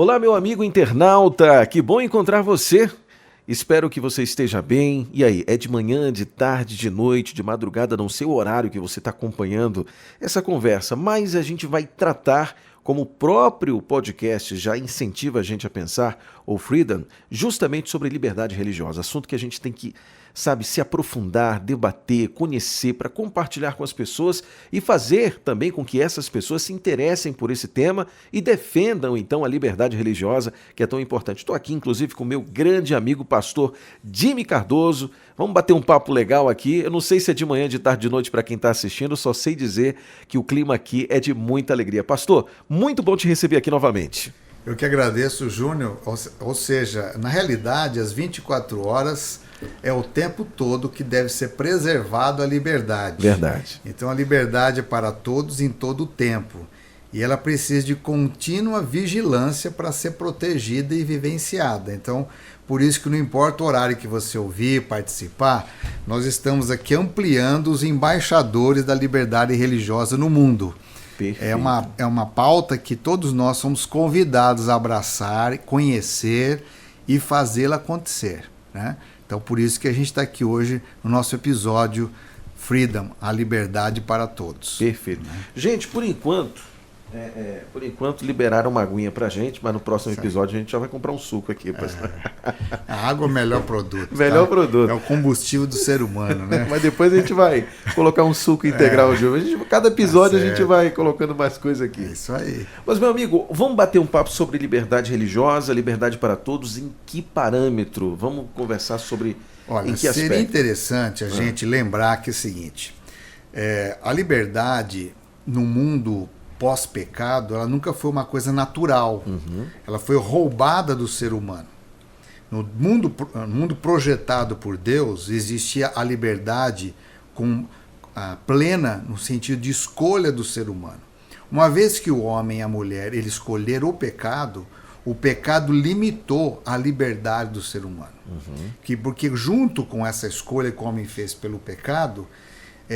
Olá, meu amigo internauta, que bom encontrar você. Espero que você esteja bem. E aí, é de manhã, de tarde, de noite, de madrugada, não sei o horário que você está acompanhando essa conversa, mas a gente vai tratar, como o próprio podcast já incentiva a gente a pensar, o Freedom, justamente sobre liberdade religiosa, assunto que a gente tem que, se aprofundar, debater, conhecer, para compartilhar com as pessoas e fazer também com que essas pessoas se interessem por esse tema e defendam, então, a liberdade religiosa, que é tão importante. Estou aqui, inclusive, com o meu grande amigo, pastor Jimmy Cardoso. Vamos bater um papo legal aqui. Eu não sei se é de manhã, de tarde, de noite para quem está assistindo, só sei dizer que o clima aqui é de muita alegria. Pastor, muito bom te receber aqui novamente. Eu que agradeço, Júnior. Ou seja, na realidade, as 24 horas é o tempo todo que deve ser preservado a liberdade. Verdade. Então a liberdade é para todos em todo o tempo. E ela precisa de contínua vigilância para ser protegida e vivenciada. Então, por isso que não importa o horário que você ouvir, participar, nós estamos aqui ampliando os embaixadores da liberdade religiosa no mundo. Perfeito. É uma pauta que todos nós somos convidados a abraçar, conhecer e fazê-la acontecer, né? Então, por isso que a gente está aqui hoje no nosso episódio Freedom, a liberdade para todos. Perfeito. Né? Gente, por enquanto liberaram uma aguinha pra gente, mas no próximo episódio a gente já vai comprar um suco aqui. A água é o melhor produto. Melhor produto. É o combustível do ser humano, né? Mas depois a gente vai colocar um suco integral junto. Cada episódio a gente vai colocando mais coisa aqui. É isso aí. Mas, meu amigo, vamos bater um papo sobre liberdade religiosa, liberdade para todos, em que parâmetro? Vamos conversar sobre em que aspecto? Seria interessante a gente lembrar que é o seguinte, a liberdade no mundo pós-pecado, ela nunca foi uma coisa natural. Ela foi roubada do ser humano. No mundo projetado por Deus, existia a liberdade plena no sentido de escolha do ser humano. Uma vez que o homem e a mulher ele escolheram o pecado limitou a liberdade do ser humano. Porque junto com essa escolha que o homem fez pelo pecado,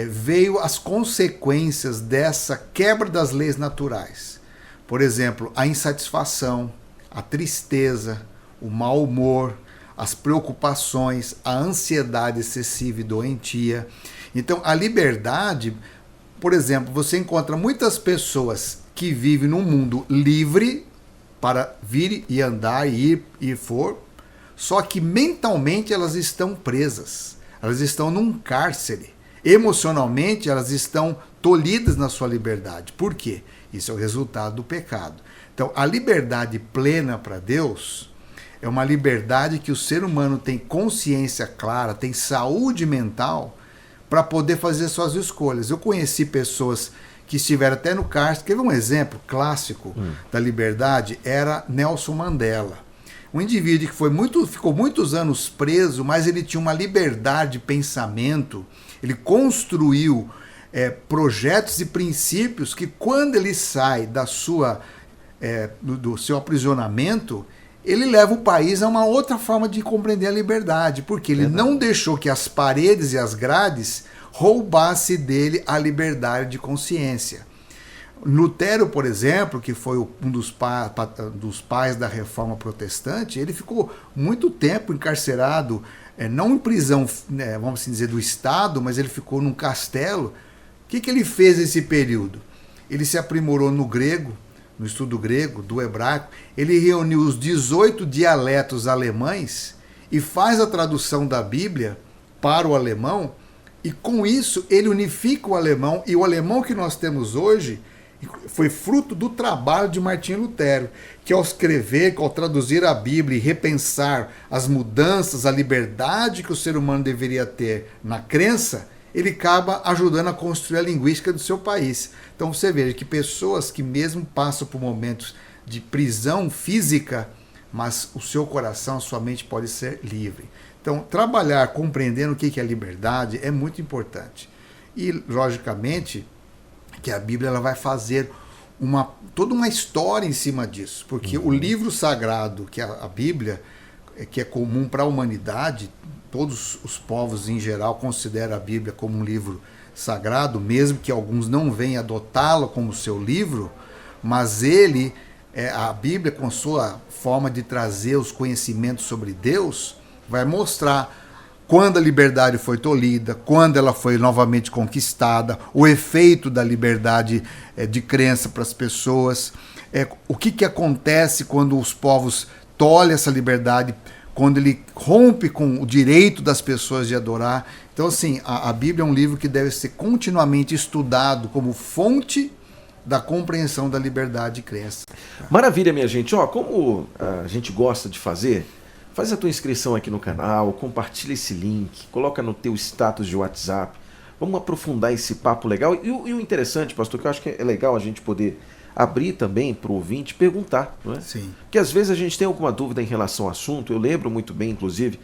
veio as consequências dessa quebra das leis naturais. Por exemplo, a insatisfação, a tristeza, o mau humor, as preocupações, a ansiedade excessiva e doentia. Então, a liberdade, por exemplo, você encontra muitas pessoas que vivem num mundo livre para vir e andar, ir e for, só que mentalmente elas estão presas, elas estão num cárcere. Emocionalmente, elas estão tolhidas na sua liberdade. Por quê? Isso é o resultado do pecado. Então, a liberdade plena para Deus é uma liberdade que o ser humano tem consciência clara, tem saúde mental para poder fazer suas escolhas. Eu conheci pessoas que estiveram até no cárcere. Quer ver um exemplo clássico da liberdade? Era Nelson Mandela. Um indivíduo que ficou muitos anos preso, mas ele tinha uma liberdade de pensamento. Ele construiu projetos e princípios que, quando ele sai do seu aprisionamento, ele leva o país a uma outra forma de compreender a liberdade, porque ele não deixou que as paredes e as grades roubassem dele a liberdade de consciência. Lutero, por exemplo, que foi um dos pais da Reforma Protestante, ele ficou muito tempo encarcerado, não em prisão, vamos assim dizer, do Estado, mas ele ficou num castelo. O que ele fez nesse período? Ele se aprimorou no grego, no estudo grego, do hebraico. Ele reuniu os 18 dialetos alemães e faz a tradução da Bíblia para o alemão, e com isso ele unifica o alemão, e o alemão que nós temos hoje foi fruto do trabalho de Martinho Lutero, que ao escrever, ao traduzir a Bíblia e repensar as mudanças, a liberdade que o ser humano deveria ter na crença, ele acaba ajudando a construir a linguística do seu país. Então você veja que pessoas que mesmo passam por momentos de prisão física, mas o seu coração, a sua mente pode ser livre. Então trabalhar compreendendo o que é liberdade é muito importante. E, logicamente, que a Bíblia ela vai fazer toda uma história em cima disso, porque o livro sagrado, que é a Bíblia, que é comum para a humanidade, todos os povos em geral consideram a Bíblia como um livro sagrado, mesmo que alguns não venham adotá-lo como seu livro, mas ele A Bíblia, com sua forma de trazer os conhecimentos sobre Deus, vai mostrar quando a liberdade foi tolhida, quando ela foi novamente conquistada, o efeito da liberdade de crença para as pessoas, o que acontece quando os povos tolhem essa liberdade, quando ele rompe com o direito das pessoas de adorar. Então, assim, a Bíblia é um livro que deve ser continuamente estudado como fonte da compreensão da liberdade de crença. Maravilha, minha gente. Como a gente gosta de fazer, faz a tua inscrição aqui no canal, compartilha esse link, coloca no teu status de WhatsApp. Vamos aprofundar esse papo legal. E o interessante, pastor, que eu acho que é legal a gente poder abrir também para o ouvinte perguntar, não é? Sim. Porque às vezes a gente tem alguma dúvida em relação ao assunto. Eu lembro muito bem, inclusive,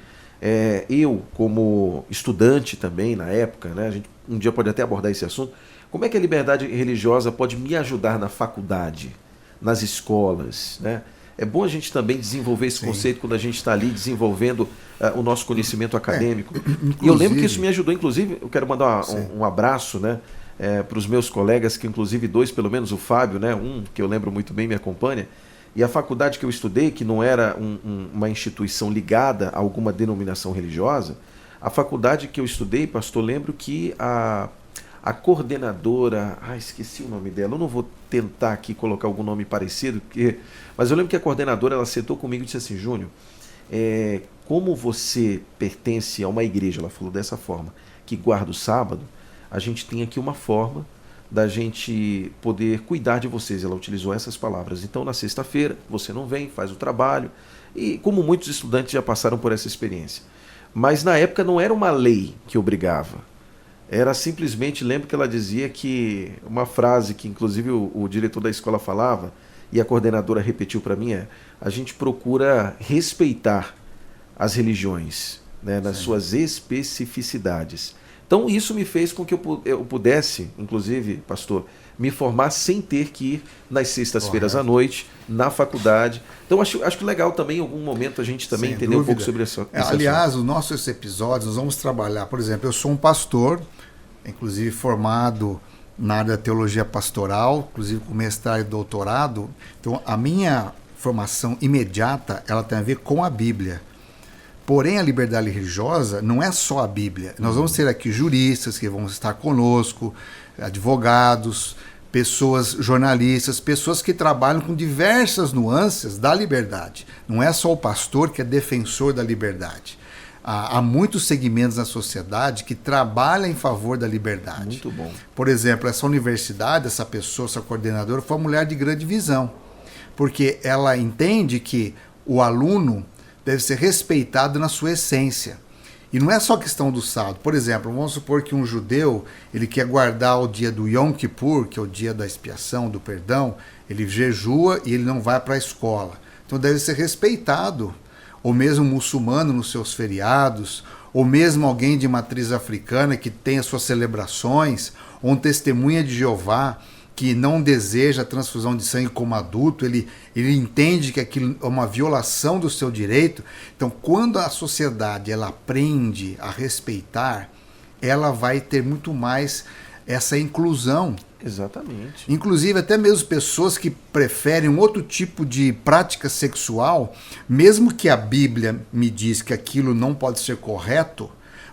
eu como estudante também na época, né? A gente um dia pode até abordar esse assunto. Como é que a liberdade religiosa pode me ajudar na faculdade, nas escolas, né? É bom a gente também desenvolver esse conceito quando a gente está ali desenvolvendo o nosso conhecimento acadêmico. E eu lembro que isso me ajudou, inclusive, eu quero mandar um abraço, né, para os meus colegas, que inclusive dois, pelo menos o Fábio, né, um que eu lembro muito bem, me acompanha. E a faculdade que eu estudei, que não era uma instituição ligada a alguma denominação religiosa, a faculdade que eu estudei, pastor, lembro que a coordenadora, esqueci o nome dela, eu não vou tentar aqui colocar algum nome parecido, mas eu lembro que a coordenadora, ela sentou comigo e disse assim: Júnior, como você pertence a uma igreja, ela falou dessa forma, que guarda o sábado, a gente tem aqui uma forma da gente poder cuidar de vocês. Ela utilizou essas palavras. Então, na sexta-feira, você não vem, faz o trabalho, e como muitos estudantes já passaram por essa experiência. Mas na época não era uma lei que obrigava. Era simplesmente, lembro que ela dizia que, uma frase que inclusive o diretor da escola falava, e a coordenadora repetiu para mim, a gente procura respeitar as religiões, né, nas suas especificidades. Então isso me fez com que eu pudesse, inclusive, pastor, me formar sem ter que ir nas sextas-feiras à noite, na faculdade. Então acho legal também, em algum momento, a gente também entender um pouco sobre isso. Aliás, os nossos episódios, nós vamos trabalhar, por exemplo, eu sou um pastor, inclusive formado na área da teologia pastoral, inclusive com mestrado e doutorado. Então a minha formação imediata, ela tem a ver com a Bíblia. Porém, a liberdade religiosa não é só a Bíblia. Nós vamos ter aqui juristas que vão estar conosco, advogados, pessoas, jornalistas, pessoas que trabalham com diversas nuances da liberdade. Não é só o pastor que é defensor da liberdade. Há muitos segmentos na sociedade que trabalham em favor da liberdade. Muito bom. Por exemplo, essa universidade, essa pessoa, essa coordenadora, foi uma mulher de grande visão, porque ela entende que o aluno deve ser respeitado na sua essência. E não é só questão do sábado. Por exemplo, vamos supor que um judeu, ele quer guardar o dia do Yom Kippur, que é o dia da expiação, do perdão, ele jejua e ele não vai para a escola. Então deve ser respeitado. Ou mesmo muçulmano nos seus feriados, ou mesmo alguém de matriz africana que tem as suas celebrações, ou um testemunha de Jeová que não deseja a transfusão de sangue como adulto, ele entende que aquilo é uma violação do seu direito. Então, quando a sociedade ela aprende a respeitar, ela vai ter muito mais essa inclusão. Exatamente. Inclusive, até mesmo pessoas que preferem um outro tipo de prática sexual, mesmo que a Bíblia me diz que aquilo não pode ser correto,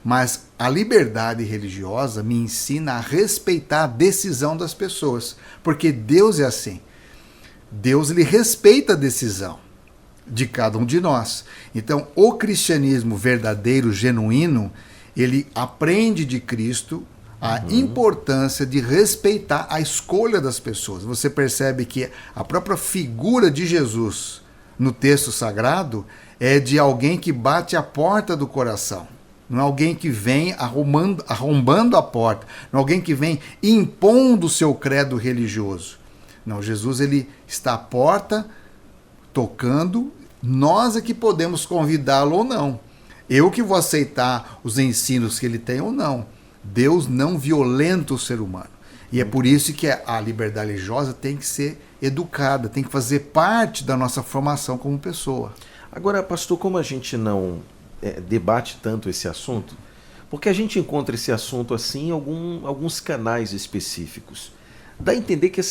mas a liberdade religiosa me ensina a respeitar a decisão das pessoas, porque Deus é assim. Deus ele respeita a decisão de cada um de nós. Então, o cristianismo verdadeiro, genuíno, ele aprende de Cristo a importância de respeitar a escolha das pessoas. Você percebe que a própria figura de Jesus no texto sagrado é de alguém que bate a porta do coração. Não é alguém que vem arrombando a porta. Não é alguém que vem impondo o seu credo religioso. Não, Jesus ele está à porta, tocando. Nós é que podemos convidá-lo ou não. Eu que vou aceitar os ensinos que ele tem ou não. Deus não violenta o ser humano. E é por isso que a liberdade religiosa tem que ser educada, tem que fazer parte da nossa formação como pessoa. Agora, pastor, como a gente não debate tanto esse assunto, porque a gente encontra esse assunto assim em alguns canais específicos. Dá a entender que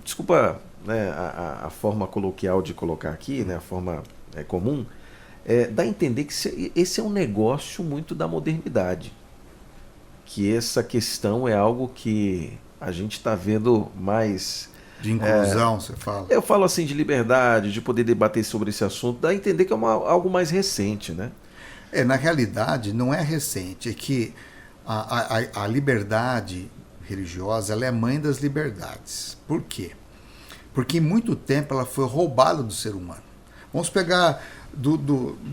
desculpa né, a forma coloquial de colocar aqui, né, a forma comum, dá a entender que esse é um negócio muito da modernidade. Que essa questão é algo que a gente está vendo mais... De inclusão, você fala? Eu falo assim de liberdade, de poder debater sobre esse assunto, dá a entender que é algo mais recente, né? Na realidade, não é recente, é que a liberdade religiosa ela é mãe das liberdades. Por quê? Porque em muito tempo ela foi roubada do ser humano. Vamos pegar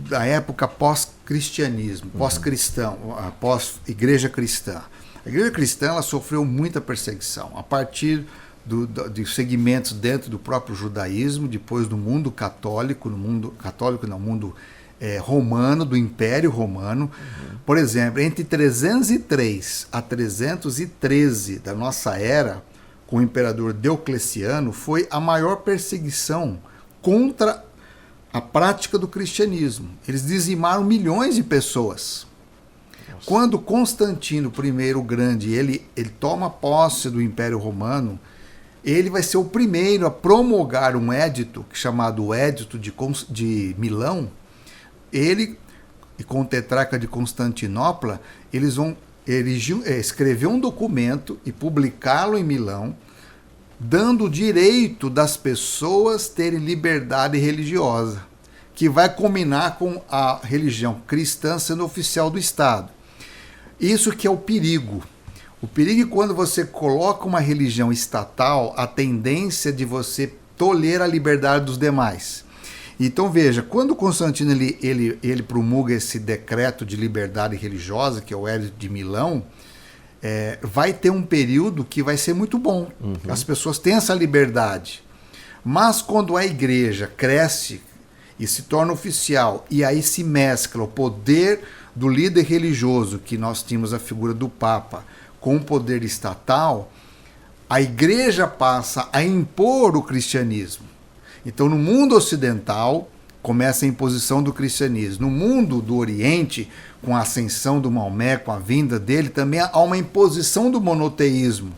da época pós-cristianismo, pós-cristão, pós-igreja cristã. A igreja cristã ela sofreu muita perseguição, a partir de segmentos dentro do próprio judaísmo, depois do mundo católico, no mundo romano, do Império Romano. Por exemplo, entre 303 a 313 da nossa era, com o imperador Diocleciano, foi a maior perseguição contra a prática do cristianismo. Eles dizimaram milhões de pessoas. Nossa. Quando Constantino I o Grande ele toma posse do Império Romano, ele vai ser o primeiro a promulgar um édito, chamado Édito de Milão. Ele, e com o tetrarca de Constantinopla, eles vão escrever um documento e publicá-lo em Milão, dando o direito das pessoas terem liberdade religiosa, que vai combinar com a religião cristã sendo oficial do Estado. Isso que é o perigo. O perigo é quando você coloca uma religião estatal, a tendência de você tolerar a liberdade dos demais. Então veja, quando Constantino ele promulga esse decreto de liberdade religiosa, que é o Édito de Milão, vai ter um período que vai ser muito bom. As pessoas têm essa liberdade. Mas quando a igreja cresce e se torna oficial, e aí se mescla o poder do líder religioso, que nós tínhamos a figura do Papa, com o poder estatal, a igreja passa a impor o cristianismo. Então, no mundo ocidental, começa a imposição do cristianismo. No mundo do Oriente, com a ascensão do Maomé, com a vinda dele, também há uma imposição do monoteísmo.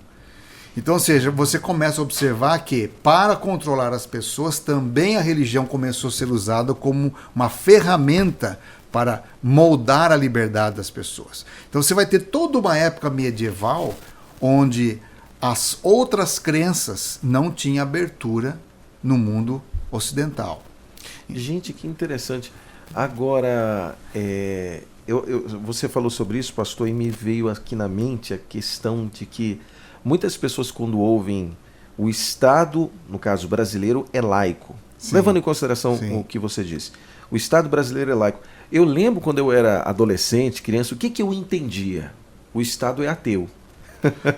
Então, ou seja, você começa a observar que, para controlar as pessoas, também a religião começou a ser usada como uma ferramenta para moldar a liberdade das pessoas. Então você vai ter toda uma época medieval onde as outras crenças não tinham abertura no mundo ocidental. Gente, que interessante. Agora, você falou sobre isso, pastor, e me veio aqui na mente a questão de que muitas pessoas, quando ouvem o Estado, no caso brasileiro, é laico. Sim. Levando em consideração o que você disse. O Estado brasileiro é laico. Eu lembro quando eu era adolescente, criança, o que eu entendia? O Estado é ateu.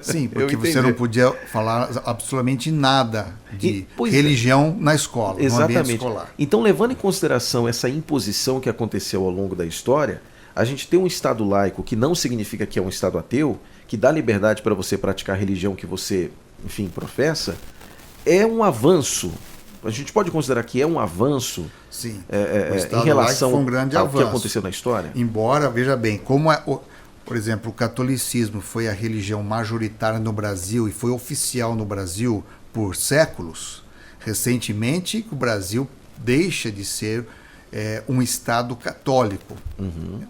Sim, porque você não podia falar absolutamente nada de religião na escola, no ambiente escolar. Então, levando em consideração essa imposição que aconteceu ao longo da história, a gente tem um Estado laico, que não significa que é um Estado ateu, que dá liberdade para você praticar a religião que você, enfim, professa, é um avanço. A gente pode considerar que é um avanço. Sim, em relação foi um grande ao avanço. Que aconteceu na história? Embora, veja bem, por exemplo, o catolicismo foi a religião majoritária no Brasil e foi oficial no Brasil por séculos, recentemente o Brasil deixa de ser um Estado católico.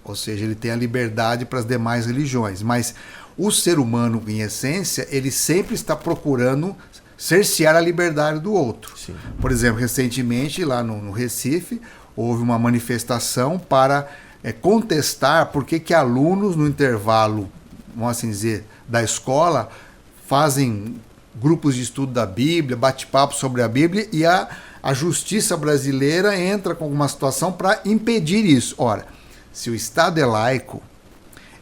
Ou seja, ele tem a liberdade para as demais religiões. Mas o ser humano, em essência, ele sempre está procurando cercear a liberdade do outro. Sim. Por exemplo, recentemente, lá no Recife, houve uma manifestação para contestar por que alunos, no intervalo, vamos assim dizer, da escola, fazem grupos de estudo da Bíblia, bate-papo sobre a Bíblia, e a justiça brasileira entra com alguma situação para impedir isso. Ora, se o Estado é laico,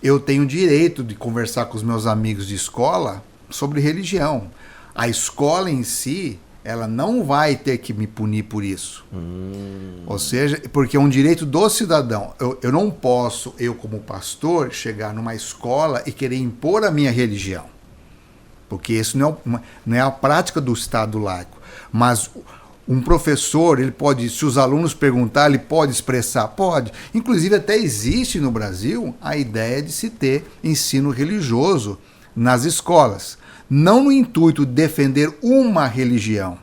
eu tenho direito de conversar com os meus amigos de escola sobre religião. A escola em si, ela não vai ter que me punir por isso. Ou seja, porque é um direito do cidadão. Eu não posso, eu como pastor, chegar numa escola e querer impor a minha religião. Porque isso não é a prática do Estado laico. Mas um professor, ele pode, se os alunos perguntar, ele pode expressar? Pode. Inclusive, até existe no Brasil a ideia de se ter ensino religioso nas escolas. Não no intuito de defender uma religião,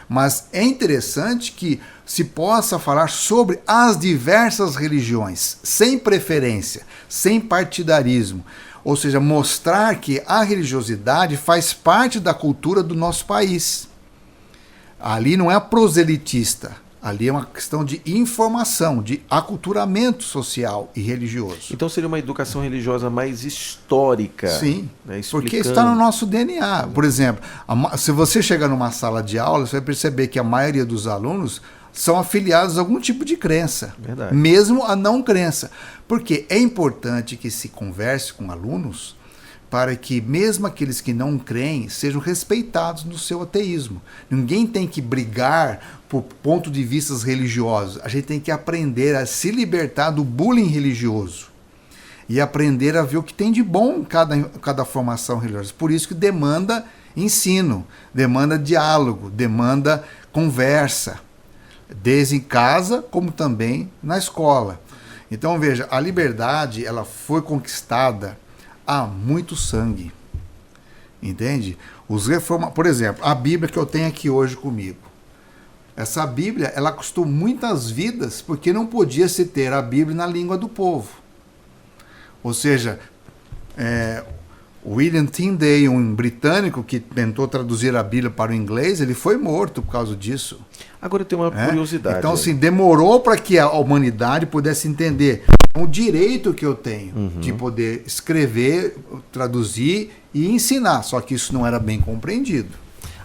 Mas é interessante que se possa falar sobre as diversas religiões, sem preferência, sem partidarismo. Ou seja, mostrar que a religiosidade faz parte da cultura do nosso país. Ali não é proselitista, ali é uma questão de informação, de aculturamento social e religioso. Então seria uma educação religiosa mais histórica. Sim, né, porque está no nosso DNA. Por exemplo, se você chegar numa sala de aula, você vai perceber que a maioria dos alunos são afiliados a algum tipo de crença, Verdade. mesmo a não crença. Porque é importante que se converse com alunos para que mesmo aqueles que não creem sejam respeitados no seu ateísmo. Ninguém tem que brigar por ponto de vista religiosos. A gente tem que aprender a se libertar do bullying religioso e aprender a ver o que tem de bom em cada formação religiosa. Por isso que demanda ensino, demanda diálogo, demanda conversa, desde em casa como também na escola. Então veja, a liberdade ela foi conquistada há muito sangue, entende? Por exemplo, a Bíblia que eu tenho aqui hoje comigo, essa Bíblia ela custou muitas vidas porque não podia se ter a Bíblia na língua do povo. Ou seja, William Tyndale, um britânico que tentou traduzir a Bíblia para o inglês, ele foi morto por causa disso. Agora eu tenho uma curiosidade. Então, assim, demorou para que a humanidade pudesse entender o direito que eu tenho de poder escrever, traduzir e ensinar. Só que isso não era bem compreendido.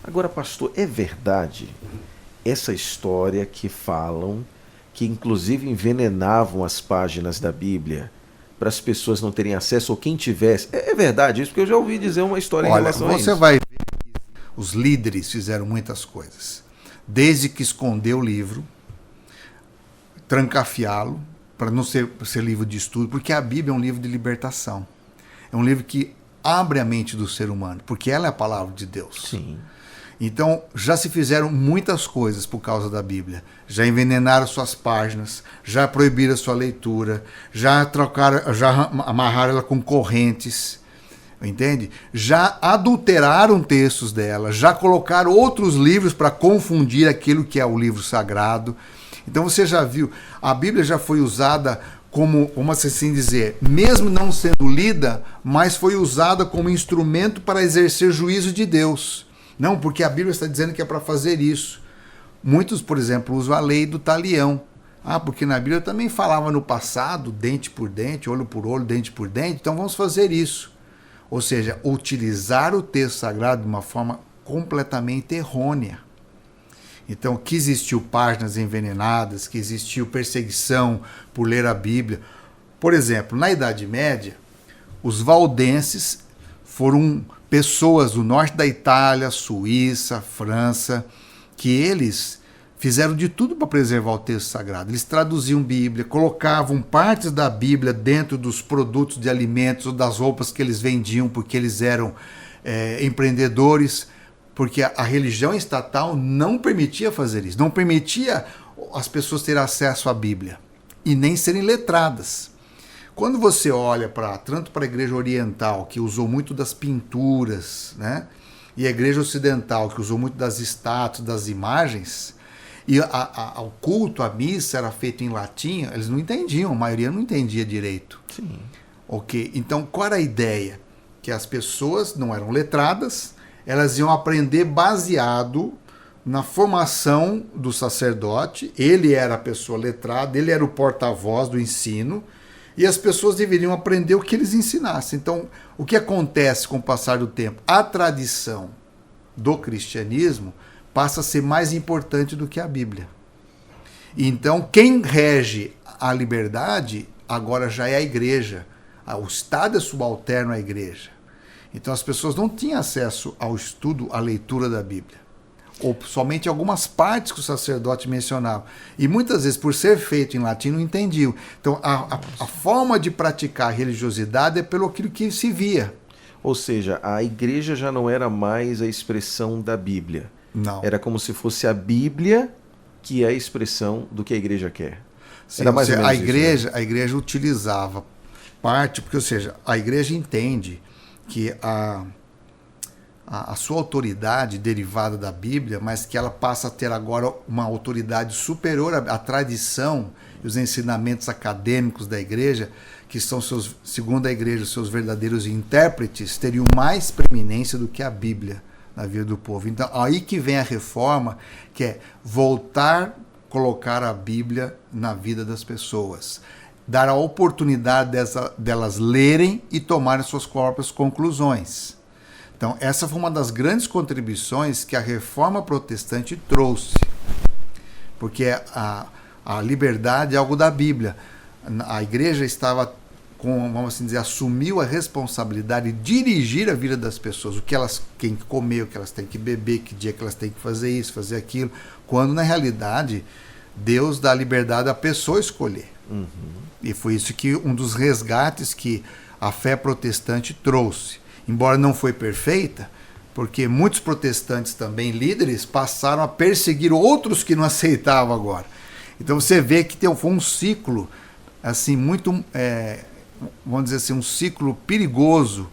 Agora, pastor, é verdade essa história que falam que inclusive envenenavam as páginas da Bíblia para as pessoas não terem acesso, ou quem tivesse? É verdade isso? Porque eu já ouvi dizer uma história em relação a isso. Você vai ver que os líderes fizeram muitas coisas. Desde que esconder o livro, trancafiá-lo, para não ser livro de estudo, porque a Bíblia é um livro de libertação. É um livro que abre a mente do ser humano, porque ela é a palavra de Deus. Sim. Então, já se fizeram muitas coisas por causa da Bíblia. Já envenenaram suas páginas, já proibiram a sua leitura, já amarraram ela com correntes, entende? Já adulteraram textos dela, já colocaram outros livros para confundir aquilo que é o livro sagrado. Então você já viu, a Bíblia já foi usada como assim dizer, mesmo não sendo lida, mas foi usada como instrumento para exercer juízo de Deus. Não, porque a Bíblia está dizendo que é para fazer isso. Muitos, por exemplo, usam a lei do talião. Porque na Bíblia também falava no passado, dente por dente, olho por olho, dente por dente, então vamos fazer isso. Ou seja, utilizar o texto sagrado de uma forma completamente errônea. Então, que existiu páginas envenenadas, que existiu perseguição por ler a Bíblia. Por exemplo, na Idade Média, os valdenses foram pessoas do norte da Itália, Suíça, França, que eles fizeram de tudo para preservar o texto sagrado. Eles traduziam Bíblia, colocavam partes da Bíblia dentro dos produtos de alimentos ou das roupas que eles vendiam, porque eles eram empreendedores, porque a religião estatal não permitia fazer isso, não permitia as pessoas terem acesso à Bíblia e nem serem letradas. Quando você olha tanto para a igreja oriental, que usou muito das pinturas, né? E a igreja ocidental, que usou muito das estátuas, das imagens, e o culto, a missa era feito em latim, eles não entendiam, a maioria não entendia direito. Sim. Ok, então qual era a ideia? Que as pessoas não eram letradas, elas iam aprender baseado na formação do sacerdote, ele era a pessoa letrada, ele era o porta-voz do ensino, e as pessoas deveriam aprender o que eles ensinassem. Então, o que acontece com o passar do tempo? A tradição do cristianismo passa a ser mais importante do que a Bíblia. Então, quem rege a liberdade agora já é a igreja. O Estado é subalterno à igreja. Então, as pessoas não tinham acesso ao estudo, à leitura da Bíblia. Ou somente algumas partes que o sacerdote mencionava. E muitas vezes, por ser feito em latim, não entendiam. Então, a forma de praticar a religiosidade é pelo aquilo que se via. Ou seja, a igreja já não era mais a expressão da Bíblia. Não. Era como se fosse a Bíblia que é a expressão do que a igreja quer. Sim, era mais ou menos a igreja, a igreja utilizava parte, porque, ou seja, a igreja entende que a sua autoridade derivada da Bíblia, mas que ela passa a ter agora uma autoridade superior à tradição e os ensinamentos acadêmicos da igreja, que são, segundo a igreja, seus verdadeiros intérpretes, teriam mais preeminência do que a Bíblia na vida do povo. Então, aí que vem a reforma, que é voltar, colocar a Bíblia na vida das pessoas. Dar a oportunidade delas lerem e tomarem suas próprias conclusões. Então, essa foi uma das grandes contribuições que a reforma protestante trouxe. Porque a liberdade é algo da Bíblia. A igreja estava vamos assim dizer, assumiu a responsabilidade de dirigir a vida das pessoas, o que elas têm que comer, o que elas têm que beber, que dia que elas têm que fazer isso, fazer aquilo, quando na realidade Deus dá liberdade à pessoa escolher. Uhum. E foi isso que um dos resgates que a fé protestante trouxe. Embora não foi perfeita, porque muitos protestantes também, líderes, passaram a perseguir outros que não aceitavam agora. Então você vê que foi um ciclo assim muito, vamos dizer assim, um ciclo perigoso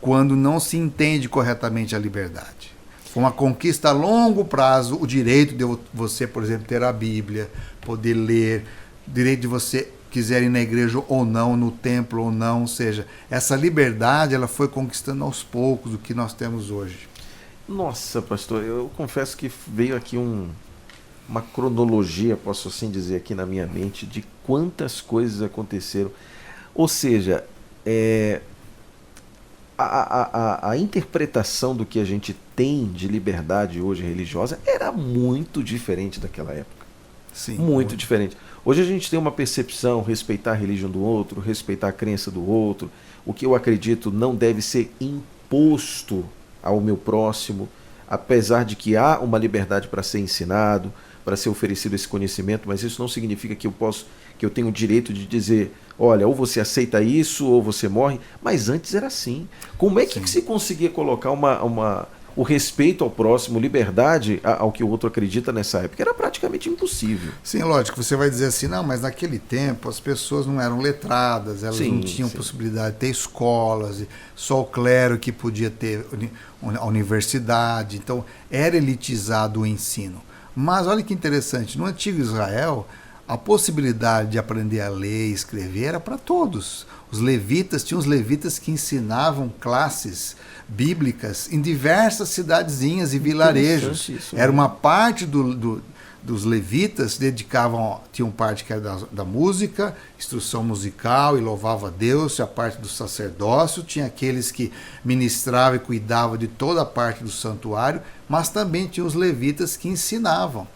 quando não se entende corretamente a liberdade. Foi uma conquista a longo prazo, o direito de você, por exemplo, ter a Bíblia, poder ler, o direito de você quiser ir na igreja ou não, no templo ou não, ou seja, essa liberdade ela foi conquistando aos poucos o que nós temos hoje. Nossa, pastor, eu confesso que veio aqui uma cronologia, posso assim dizer, aqui na minha mente, de quantas coisas aconteceram. Ou seja, a interpretação do que a gente tem de liberdade hoje religiosa era muito diferente daquela época. Sim, muito diferente. Hoje a gente tem uma percepção, respeitar a religião do outro, respeitar a crença do outro. O que eu acredito não deve ser imposto ao meu próximo, apesar de que há uma liberdade para ser ensinado, para ser oferecido esse conhecimento, mas isso não significa que eu tenho o direito de dizer, olha, ou você aceita isso ou você morre. Mas antes era assim. Como é que se conseguia colocar o respeito ao próximo, liberdade ao que o outro acredita nessa época? Era praticamente impossível. Sim, lógico, você vai dizer assim, não, mas naquele tempo as pessoas não eram letradas, elas não tinham possibilidade de ter escolas, só o clero que podia ter a universidade, então era elitizado o ensino. Mas olha que interessante, no antigo Israel, a possibilidade de aprender a ler e escrever era para todos. Os levitas, tinham os levitas que ensinavam classes bíblicas em diversas cidadezinhas e vilarejos. Isso, era uma parte dos levitas, tinham parte que era da música, instrução musical e louvava a Deus, a parte do sacerdócio, tinha aqueles que ministravam e cuidavam de toda a parte do santuário, mas também tinha os levitas que ensinavam.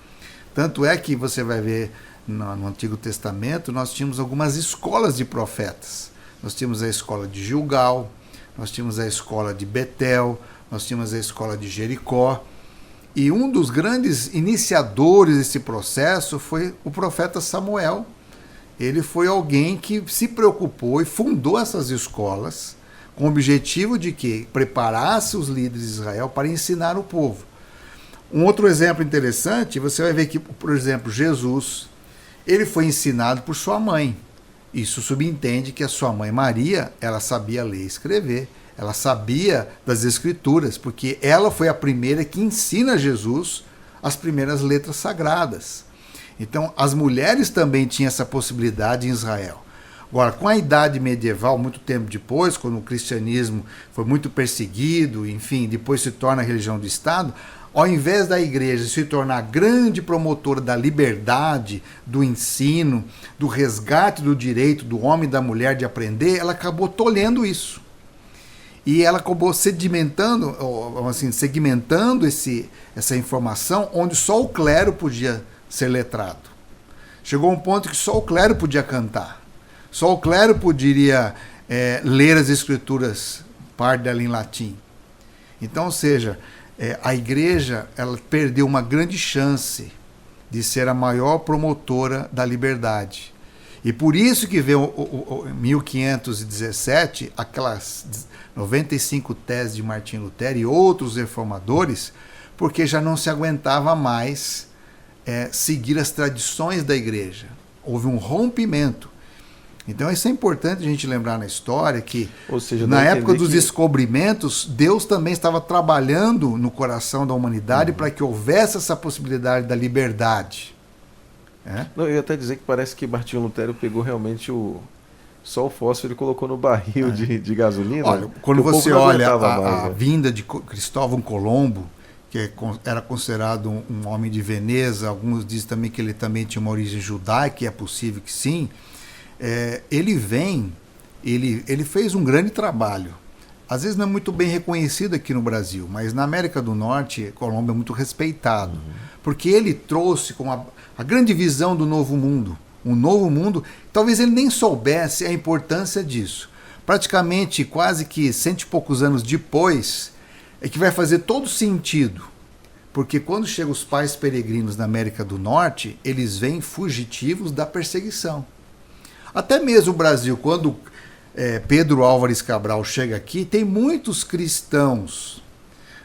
Tanto é que você vai ver no Antigo Testamento, nós tínhamos algumas escolas de profetas. Nós tínhamos a escola de Gilgal, nós tínhamos a escola de Betel, nós tínhamos a escola de Jericó. E um dos grandes iniciadores desse processo foi o profeta Samuel. Ele foi alguém que se preocupou e fundou essas escolas com o objetivo de que preparasse os líderes de Israel para ensinar o povo. Um outro exemplo interessante, você vai ver que, por exemplo, Jesus, ele foi ensinado por sua mãe. Isso subentende que a sua mãe Maria, ela sabia ler e escrever, ela sabia das escrituras, porque ela foi a primeira que ensina a Jesus as primeiras letras sagradas. Então, as mulheres também tinham essa possibilidade em Israel. Agora, com a idade medieval, muito tempo depois, quando o cristianismo foi muito perseguido, enfim, depois se torna a religião do Estado, ao invés da igreja se tornar grande promotora da liberdade, do ensino, do resgate do direito do homem e da mulher de aprender, ela acabou tolhendo isso. E ela acabou segmentando essa informação, onde só o clero podia ser letrado. Chegou um ponto que só o clero podia cantar. Só o clero poderia ler as escrituras, parte dela em latim. Então, ou seja, a igreja ela perdeu uma grande chance de ser a maior promotora da liberdade. E por isso que veio em 1517, aquelas 95 teses de Martim Lutero e outros reformadores, porque já não se aguentava mais seguir as tradições da igreja. Houve um rompimento. Então isso é importante a gente lembrar na história que, Ou seja, na época dos que... descobrimentos, Deus também estava trabalhando no coração da humanidade para que houvesse essa possibilidade da liberdade. Não, eu ia até dizer que parece que Martinho Lutero pegou realmente só o fósforo e colocou no barril de gasolina. Olha, quando você olha a vinda de Cristóvão Colombo, que era considerado um homem de Veneza, alguns dizem também que ele também tinha uma origem judaica, e é possível que sim. Ele fez um grande trabalho. Às vezes não é muito bem reconhecido aqui no Brasil, mas na América do Norte, Colombo é muito respeitado, porque ele trouxe com a grande visão do novo mundo. Um novo mundo, talvez ele nem soubesse a importância disso. Praticamente, quase que 100 e poucos anos depois, é que vai fazer todo sentido. Porque quando chegam os pais peregrinos na América do Norte, eles vêm fugitivos da perseguição. Até mesmo o Brasil, quando Pedro Álvares Cabral chega aqui, tem muitos cristãos,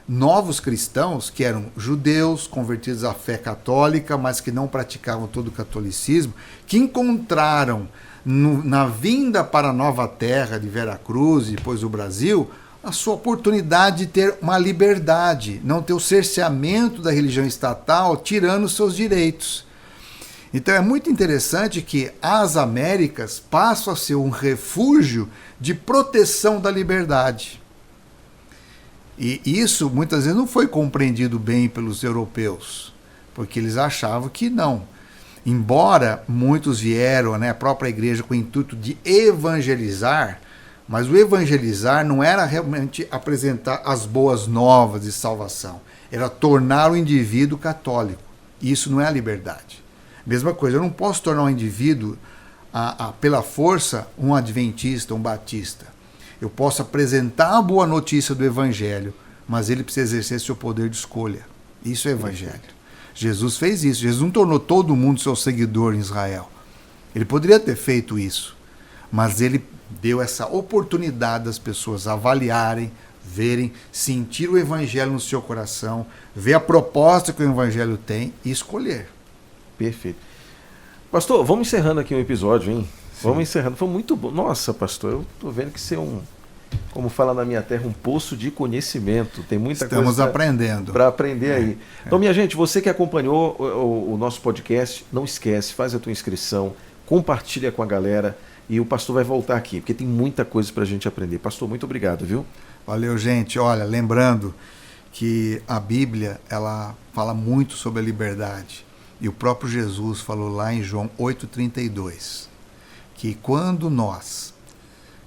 novos cristãos, que eram judeus, convertidos à fé católica, mas que não praticavam todo o catolicismo, que encontraram na vinda para a nova terra de Veracruz e depois o Brasil, a sua oportunidade de ter uma liberdade, não ter o cerceamento da religião estatal tirando os seus direitos. Então é muito interessante que as Américas passam a ser um refúgio de proteção da liberdade. E isso muitas vezes não foi compreendido bem pelos europeus, porque eles achavam que não. Embora muitos vieram, a própria igreja com o intuito de evangelizar, mas o evangelizar não era realmente apresentar as boas novas de salvação, era tornar o indivíduo católico. E isso não é a liberdade. Mesma coisa, eu não posso tornar um indivíduo, pela força, um adventista, um batista. Eu posso apresentar a boa notícia do evangelho, mas ele precisa exercer seu poder de escolha. Isso é evangelho. Jesus fez isso. Jesus não tornou todo mundo seu seguidor em Israel. Ele poderia ter feito isso, mas ele deu essa oportunidade das pessoas avaliarem, verem, sentir o evangelho no seu coração, ver a proposta que o evangelho tem e escolher. Perfeito. Pastor, vamos encerrando aqui o episódio, hein? Sim. Vamos encerrando. Foi muito bom. Nossa, pastor, eu tô vendo que você é como fala na minha terra, um poço de conhecimento. Tem muita coisa. Estamos aprendendo. Para aprender aí. Então, minha gente, você que acompanhou o nosso podcast, não esquece, faz a tua inscrição, compartilha com a galera e o pastor vai voltar aqui, porque tem muita coisa para a gente aprender. Pastor, muito obrigado, viu? Valeu, gente. Olha, lembrando que a Bíblia, ela fala muito sobre a liberdade. E o próprio Jesus falou lá em João 8,32, que quando nós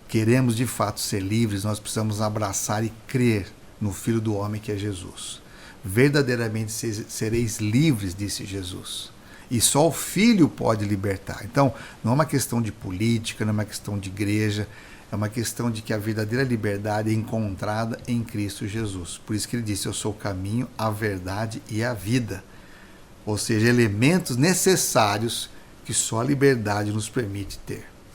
queremos de fato ser livres, nós precisamos abraçar e crer no Filho do Homem que é Jesus. Verdadeiramente sereis livres, disse Jesus. E só o Filho pode libertar. Então, não é uma questão de política, não é uma questão de igreja, é uma questão de que a verdadeira liberdade é encontrada em Cristo Jesus. Por isso que ele disse, eu sou o caminho, a verdade e a vida. Ou seja, elementos necessários que só a liberdade nos permite ter.